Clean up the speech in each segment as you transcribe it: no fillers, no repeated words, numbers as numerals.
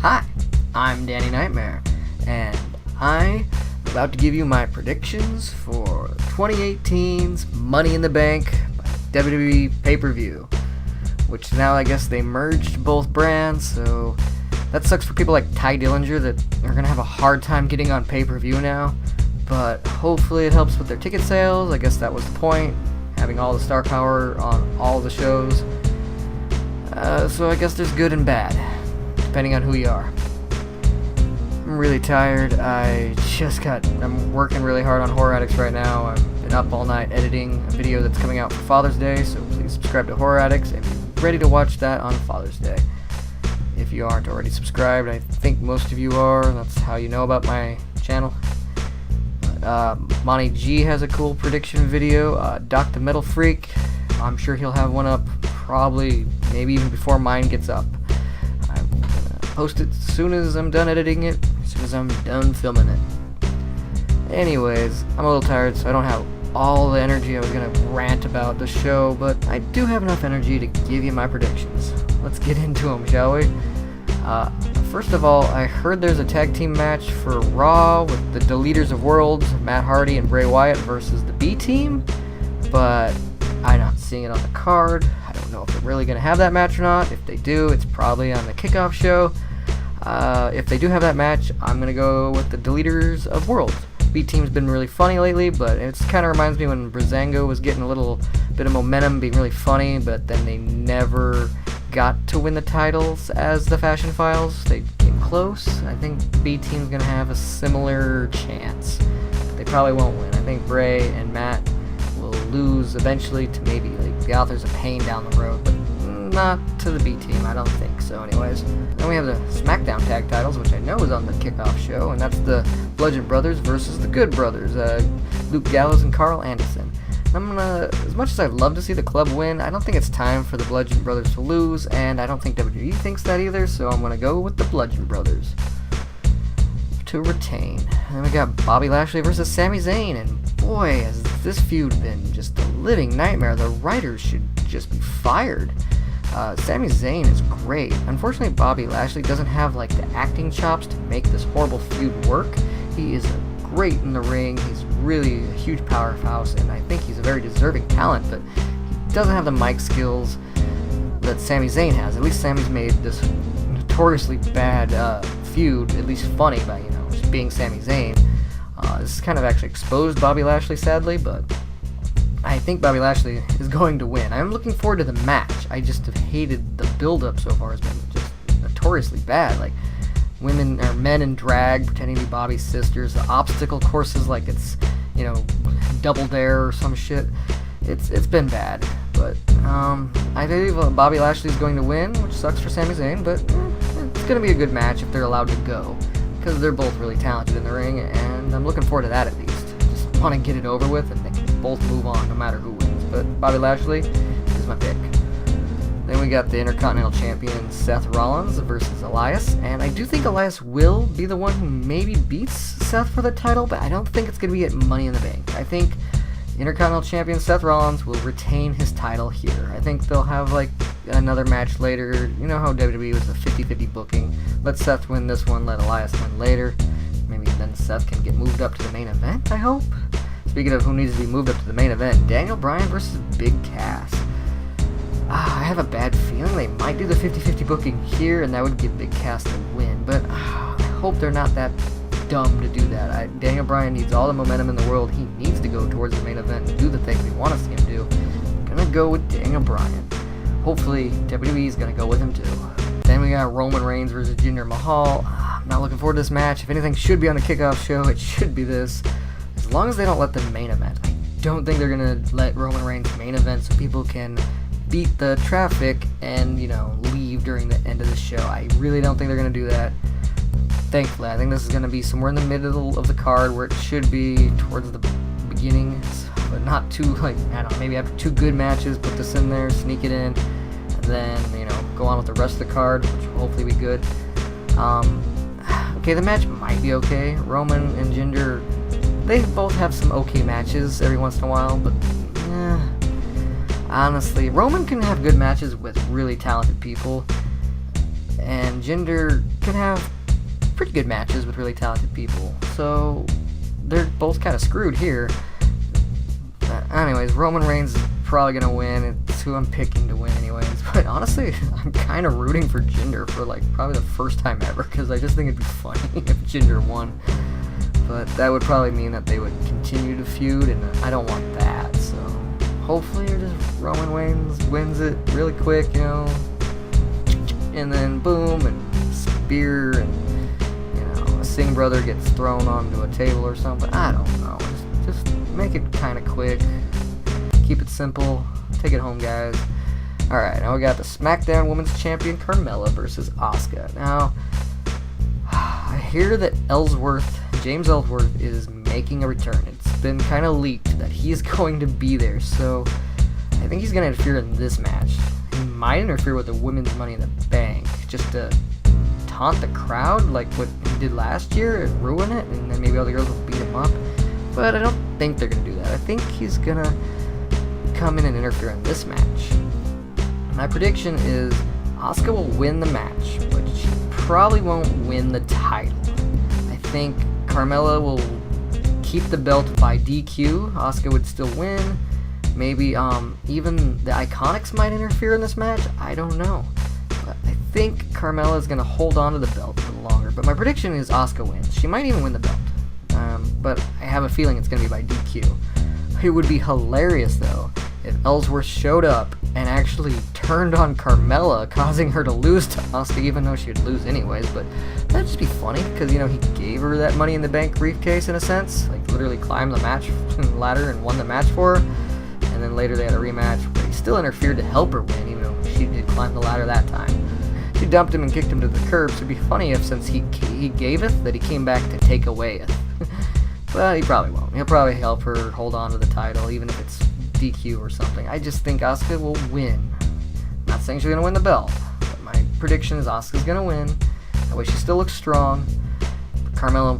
Hi, I'm Danny Knightmare, and I'm about to give you my predictions for 2018's Money in the Bank WWE pay-per-view, which now I guess they merged both brands, so that sucks for people like Ty Dillinger that are going to have a hard time getting on pay-per-view now, but hopefully it helps with their ticket sales. I guess that was the point, having all the star power on all the shows. So I guess there's good and bad, depending on who you are. I'm really tired. I'm working really hard on Horror Addicts right now. I've been up all night editing a video that's coming out for Father's Day, so please subscribe to Horror Addicts and be ready to watch that on Father's Day. If you aren't already subscribed, I think most of you are. That's how you know about my channel. Monty G has a cool prediction video. Doc the Metal Freak, I'm sure he'll have one up probably maybe even before mine gets up. I'm gonna post it as soon as I'm done editing it, as soon as I'm done filming it. Anyways, I'm a little tired, so I don't have all the energy I was gonna rant about the show, but I do have enough energy to give you my predictions. Let's get into them, shall we? First of all, I heard there's a tag team match for Raw with the Deleters of Worlds, Matt Hardy and Bray Wyatt versus the B Team, but I'm not seeing it on the card. I don't know if they're really going to have that match or not. If they do, it's probably on the kickoff show. If they do have that match, I'm going to go with the Deleters of Worlds. B Team's been really funny lately, but it kind of reminds me when Breezango was getting a little bit of momentum, being really funny, but then they never got to win the titles as the Fashion Files. They came close. I think B Team's going to have a similar chance. They probably won't win. I think Bray and Matt will lose eventually to maybe like the Authors of Pain down the road, but not to the B Team. I don't think so anyways. Then we have the Smackdown Tag Titles, which I know is on the kickoff show, and that's the Bludgeon Brothers versus the Good Brothers, Luke Gallows and Carl Anderson. As much as I'd love to see the club win, I don't think it's time for the Bludgeon Brothers to lose, and I don't think WWE thinks that either, so I'm going to go with the Bludgeon Brothers to retain. And then we got Bobby Lashley versus Sami Zayn, and boy, has this feud been just a living nightmare. The writers should just be fired. Sami Zayn is great. Unfortunately, Bobby Lashley doesn't have like the acting chops to make this horrible feud work. He is great in the ring. He's really a huge powerhouse, and I think he's a very deserving talent, but he doesn't have the mic skills that Sami Zayn has. At least Sami's made this notoriously bad feud at least funny by, just being Sami Zayn. This has kind of actually exposed Bobby Lashley, sadly, but I think Bobby Lashley is going to win. I'm looking forward to the match. I just have hated the build-up so far. It's been just notoriously bad. Like, women or men in drag pretending to be Bobby's sisters, the obstacle courses like it's, Double Dare or some shit. It's been bad, but I believe Bobby Lashley's going to win, which sucks for Sami Zayn, but it's going to be a good match if they're allowed to go, because they're both really talented in the ring, and I'm looking forward to that at least. Just want to get it over with, and they can both move on no matter who wins, but Bobby Lashley is my pick. Then we got the Intercontinental Champion Seth Rollins versus Elias, and I do think Elias will be the one who maybe beats Seth for the title, but I don't think it's going to be at Money in the Bank. I think Intercontinental Champion Seth Rollins will retain his title here. I think they'll have like another match later. You know how WWE was a 50-50 booking. Let Seth win this one, let Elias win later. Maybe then Seth can get moved up to the main event, I hope. Speaking of who needs to be moved up to the main event, Daniel Bryan versus Big Cass. I have a bad feeling they might do the 50-50 booking here, and that would give Big Cass the win, but I hope they're not that dumb to do that. Daniel Bryan needs all the momentum in the world. He needs to go towards the main event and do the things we want to see him do. I'm gonna go with Daniel Bryan. Hopefully, WWE is gonna go with him too. Then we got Roman Reigns versus Jinder Mahal. I'm not looking forward to this match. If anything should be on the kickoff show, it should be this. As long as they don't let them main event. I don't think they're gonna let Roman Reigns main event so people can beat the traffic and, leave during the end of the show. I really don't think they're going to do that. Thankfully, I think this is going to be somewhere in the middle of the card where it should be towards the beginning, but not too, maybe after two good matches, put this in there, sneak it in, and then, go on with the rest of the card, which will hopefully be good. Okay, the match might be okay. Roman and Jinder, they both have some okay matches every once in a while, but honestly, Roman can have good matches with really talented people, and Jinder could have pretty good matches with really talented people. So they're both kind of screwed here. Anyways, Roman Reigns is probably going to win. It's who I'm picking to win anyways. But honestly, I'm kind of rooting for Jinder for like probably the first time ever, because I just think it'd be funny if Jinder won. But that would probably mean that they would continue to feud, and I don't want that. So hopefully just Roman Reigns wins it really quick, you know, and then boom, and spear, and you know, a Singh brother gets thrown onto a table or something. I don't know. Just make it kind of quick. Keep it simple. Take it home, guys. Alright, now we got the SmackDown Women's Champion Carmela versus Asuka. Now, I hear that James Ellsworth is making a return. It's been kind of leaked that he's going to be there, so I think he's going to interfere in this match. He might interfere with the Women's Money in the Bank, just to taunt the crowd like what he did last year and ruin it, and then maybe all the girls will beat him up. But I don't think they're going to do that. I think he's going to come in and interfere in this match. My prediction is Asuka will win the match, but she probably won't win the title. I think Carmela will keep the belt by DQ. Asuka would still win. Maybe even the Iconics might interfere in this match. I don't know. But I think Carmela is going to hold on to the belt a little longer. But my prediction is Asuka wins. She might even win the belt. But I have a feeling it's going to be by DQ. It would be hilarious, though, if Ellsworth showed up and actually turned on Carmela, causing her to lose to Asuka, even though she would lose anyways. But that'd just be funny, because, you know, he gave her that Money in the Bank briefcase, in a sense. Like, literally climbed the match ladder and won the match for her. And then later they had a rematch, but he still interfered to help her win, even though she did climb the ladder that time. She dumped him and kicked him to the curb, so it'd be funny if, since he gave it, that he came back to take away it. Well, he probably won't. He'll probably help her hold on to the title, even if it's DQ or something. I just think Asuka will win. I'm not saying she's going to win the belt, but my prediction is Asuka's going to win. That way she still looks strong. Carmela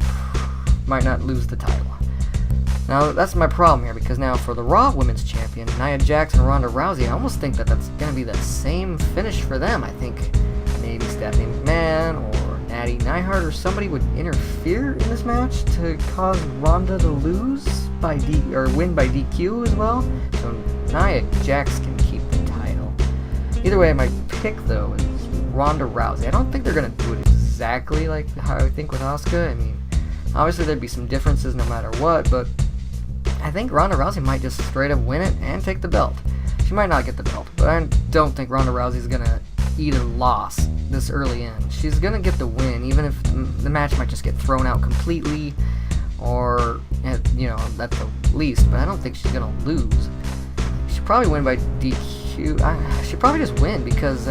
might not lose the title. Now, that's my problem here, because now for the Raw Women's Champion, Nia Jax and Ronda Rousey, I almost think that that's going to be the same finish for them. I think maybe Stephanie McMahon or Natty Neidhart or somebody would interfere in this match to cause Ronda to lose win by DQ as well. So Nia Jax can keep the title. Either way, my pick though is Ronda Rousey. I don't think they're gonna do it exactly like how I think with Asuka. I mean, obviously there'd be some differences no matter what, but I think Ronda Rousey might just straight up win it and take the belt. She might not get the belt, but I don't think Ronda Rousey's gonna eat a loss this early in. She's gonna get the win, even if the match might just get thrown out completely, or, you know, at the least, but I don't think she's gonna lose. She'll probably win by DQ. She'll probably just win, because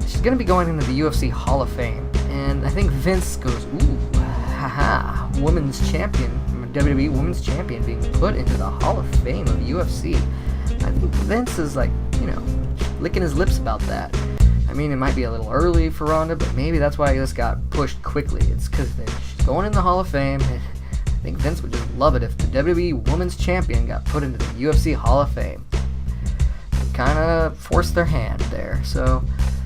she's gonna be going into the UFC Hall of Fame, and I think Vince goes, ooh, haha, women's champion, WWE Women's Champion being put into the Hall of Fame of UFC. I think Vince is, like, you know, licking his lips about that. I mean, it might be a little early for Ronda, but maybe that's why this got pushed quickly. It's because she's going in the Hall of Fame, and I think Vince would just love it if the WWE Women's Champion got put into the UFC Hall of Fame. It kind of forced their hand there, so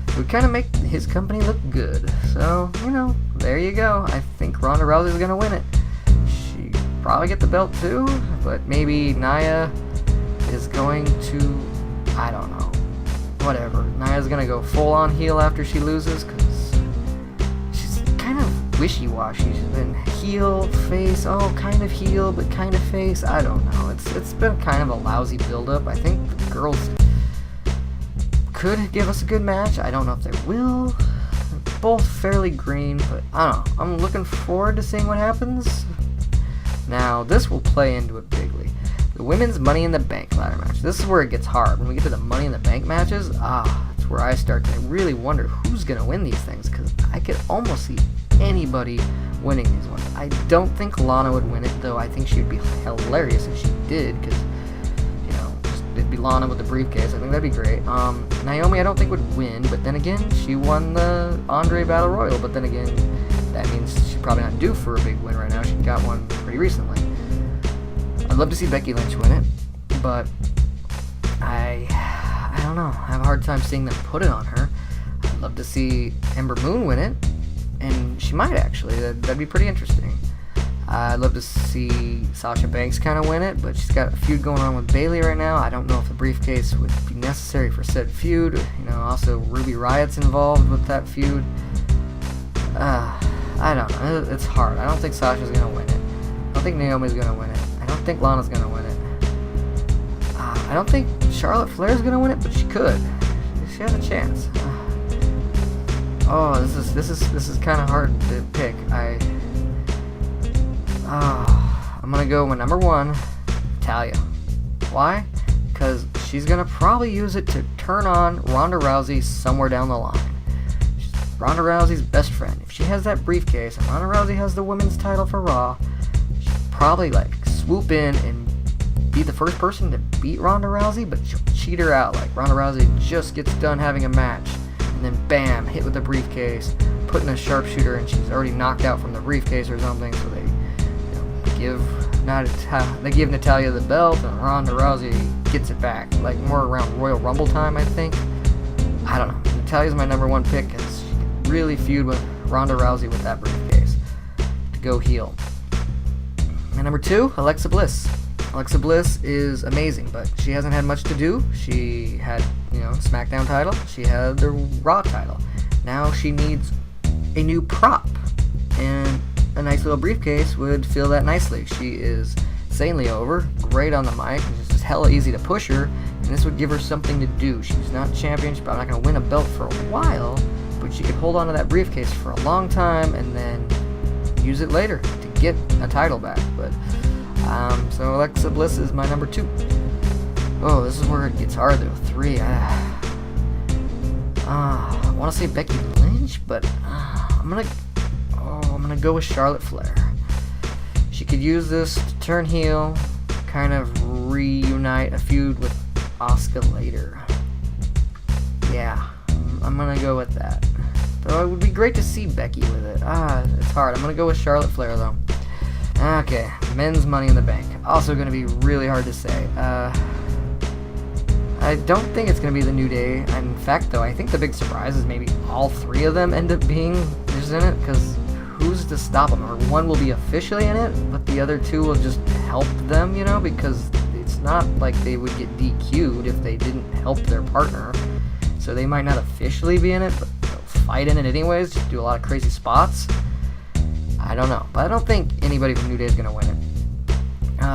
it would kind of make his company look good. So, you know, there you go. I think Ronda Rousey's going to win it. She probably get the belt too, but maybe Nia is going to, I don't know. Whatever. Nia's gonna go full-on heel after she loses, because she's kind of wishy-washy. She's been heel, face, kind of heel, but kind of face. I don't know. It's been kind of a lousy build-up. I think the girls could give us a good match. I don't know if they will. They're both fairly green, but I don't know. I'm looking forward to seeing what happens. Now, this will play into it bigly. The Women's Money in the Bank ladder match. This is where it gets hard. When we get to the Money in the Bank matches, that's where I start to really wonder who's going to win these things, because I could almost see anybody winning these ones. I don't think Lana would win it, though I think she would be hilarious if she did, because, you know, it'd be Lana with the briefcase. I think that'd be great. Naomi I don't think would win, but then again, she won the Andre Battle Royal, but then again, that means she's probably not due for a big win right now. She got one pretty recently. I'd love to see Becky Lynch win it, but I don't know. I have a hard time seeing them put it on her. I'd love to see Ember Moon win it, and she might actually. That'd be pretty interesting. I'd love to see Sasha Banks kind of win it, but she's got a feud going on with Bayley right now. I don't know if the briefcase would be necessary for said feud. You know, also Ruby Riot's involved with that feud. I don't know. It's hard. I don't think Sasha's gonna win it. I don't think Naomi's gonna win it. I don't think Lana's gonna win it. I don't think Charlotte Flair's gonna win it, but she could. She has a chance. This is kind of hard to pick. I'm gonna go with number 1, Natalya. Why? Because she's gonna probably use it to turn on Ronda Rousey somewhere down the line. She's Ronda Rousey's best friend. If she has that briefcase and Ronda Rousey has the women's title for Raw, she'll probably like swoop in and be the first person to beat Ronda Rousey, but she'll cheat her out. Like Ronda Rousey just gets done having a match, and then bam, hit with the briefcase, put in a sharpshooter, and she's already knocked out from the briefcase or something. So they give Natalya the belt, and Ronda Rousey gets it back, like more around Royal Rumble time, I think. I don't know. Natalya's my number 1 pick, because she can really feud with Ronda Rousey with that briefcase to go heel. My number 2, Alexa Bliss. Alexa Bliss is amazing, but she hasn't had much to do. She had, Smackdown title. She had the Raw title. Now she needs a new prop, and a nice little briefcase would fill that nicely. She is insanely over, great on the mic, and it's just hella easy to push her, and this would give her something to do. She's not champion, she's probably not going to win a belt for a while, but she could hold on to that briefcase for a long time and then use it later to get a title back. But so Alexa Bliss is my number 2. Oh, this is where it gets hard though. 3. I want to say Becky Lynch, but I'm gonna go with Charlotte Flair. She could use this to turn heel, kind of reunite a feud with Asuka later. Yeah, I'm gonna go with that. Though it would be great to see Becky with it. It's hard. I'm gonna go with Charlotte Flair though. Okay, men's Money in the Bank. Also gonna be really hard to say. I don't think it's gonna be the New Day. In fact, though, I think the big surprise is maybe all 3 of them end up being just in it, because who's to stop them? Or one will be officially in it, but the other 2 will just help them, because it's not like they would get DQ'd if they didn't help their partner. So they might not officially be in it, but they'll fight in it anyways, just do a lot of crazy spots. I don't know, but I don't think anybody from New Day is going to win it.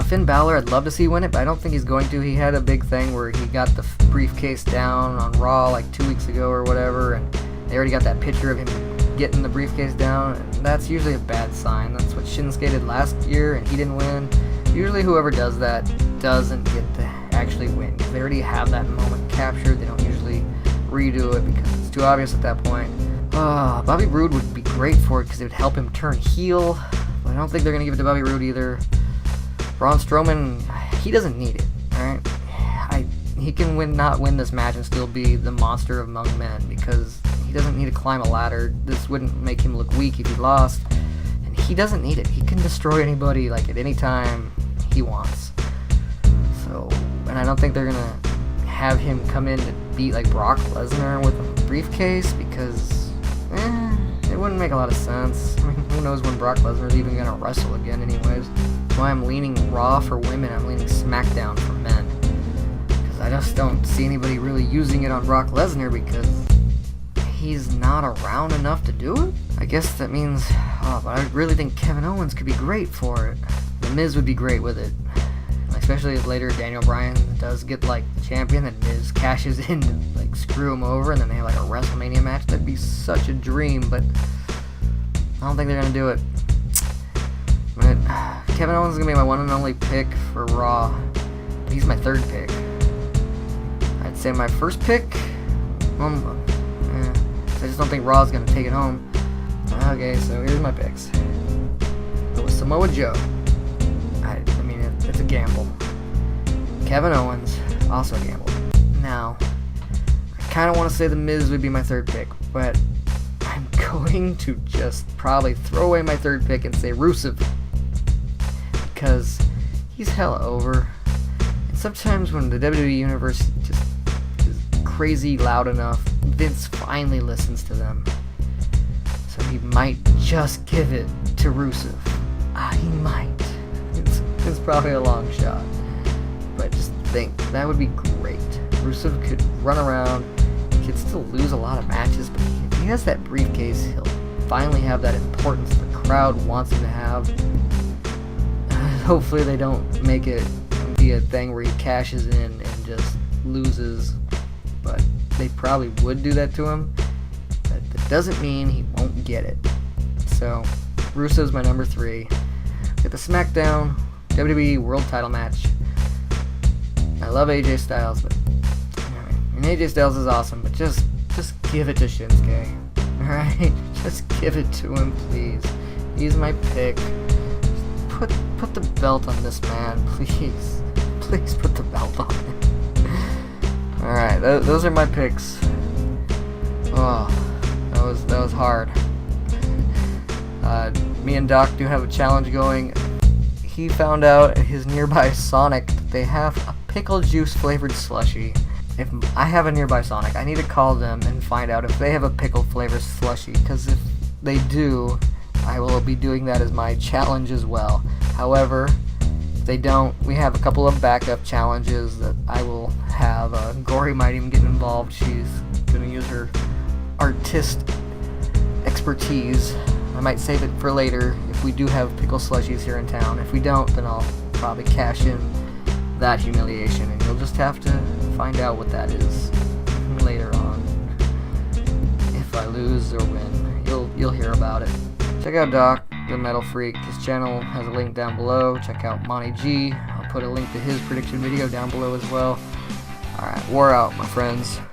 Finn Balor, I'd love to see win it, but I don't think he's going to. He had a big thing where he got the briefcase down on Raw like 2 weeks ago or whatever, and they already got that picture of him getting the briefcase down, and that's usually a bad sign. That's what Shinsuke did last year, and he didn't win. Usually whoever does that doesn't get to actually win, because they already have that moment captured. They don't usually redo it because it's too obvious at that point. Bobby Roode would be great for it because it would help him turn heel, but I don't think they're going to give it to Bobby Roode either. Braun Strowman, he doesn't need it, alright? He can not win this match and still be the monster among men, because he doesn't need to climb a ladder. This wouldn't make him look weak if he lost, and he doesn't need it. He can destroy anybody like at any time he wants. So, and I don't think they're gonna have him come in to beat like Brock Lesnar with a briefcase, because it wouldn't make a lot of sense. I mean, who knows when Brock Lesnar's even gonna wrestle again anyways. That's why I'm leaning Raw for women, I'm leaning SmackDown for men, because I just don't see anybody really using it on Brock Lesnar, because he's not around enough to do it. I guess that means, but I really think Kevin Owens could be great for it. The Miz would be great with it, especially if later Daniel Bryan does get like the champion and Miz cashes in to like screw him over, and then they have like a WrestleMania match. That'd be such a dream, but I don't think they're gonna do it. Kevin Owens is gonna be my one and only pick for Raw, but he's my 3rd pick. I'd say my first pick, I just don't think Raw's gonna take it home. Okay, so here's my picks. Go with Samoa Joe. I mean, it's a gamble. Kevin Owens, also a gamble. Now, I kind of want to say The Miz would be my 3rd pick, but I'm going to just probably throw away my 3rd pick and say Rusev, because he's hella over. And sometimes when the WWE Universe just is crazy loud enough, Vince finally listens to them. So he might just give it to Rusev. He might. It's probably a long shot. But just think, that would be great. Rusev could run around, he could still lose a lot of matches, but if he has that briefcase, he'll finally have that importance the crowd wants him to have. Hopefully they don't make it be a thing where he cashes in and just loses, but they probably would do that to him. But that doesn't mean he won't get it. So, Rusev's my number 3. Get the SmackDown WWE World Title match. I love AJ Styles, but and AJ Styles is awesome, but just give it to Shinsuke. Alright? Just give it to him, please. He's my pick. Put the belt on this man, please. Please put the belt on him. Alright, those are my picks. Oh, that was hard. Me and Doc do have a challenge going. He found out at his nearby Sonic that they have a pickle juice flavored slushie. If I have a nearby Sonic, I need to call them and find out if they have a pickle flavored slushie, because if they do, I will be doing that as my challenge as well. However, if they don't, we have a couple of backup challenges that I will have. Gory might even get involved. She's going to use her artist expertise. I might save it for later if we do have pickle slushies here in town. If we don't, then I'll probably cash in that humiliation, and you'll just have to find out what that is later on. If I lose or win, you'll hear about it. Check out Doc, the Metal Freak. His channel has a link down below. Check out Monty G. I'll put a link to his prediction video down below as well. Alright, war out, my friends.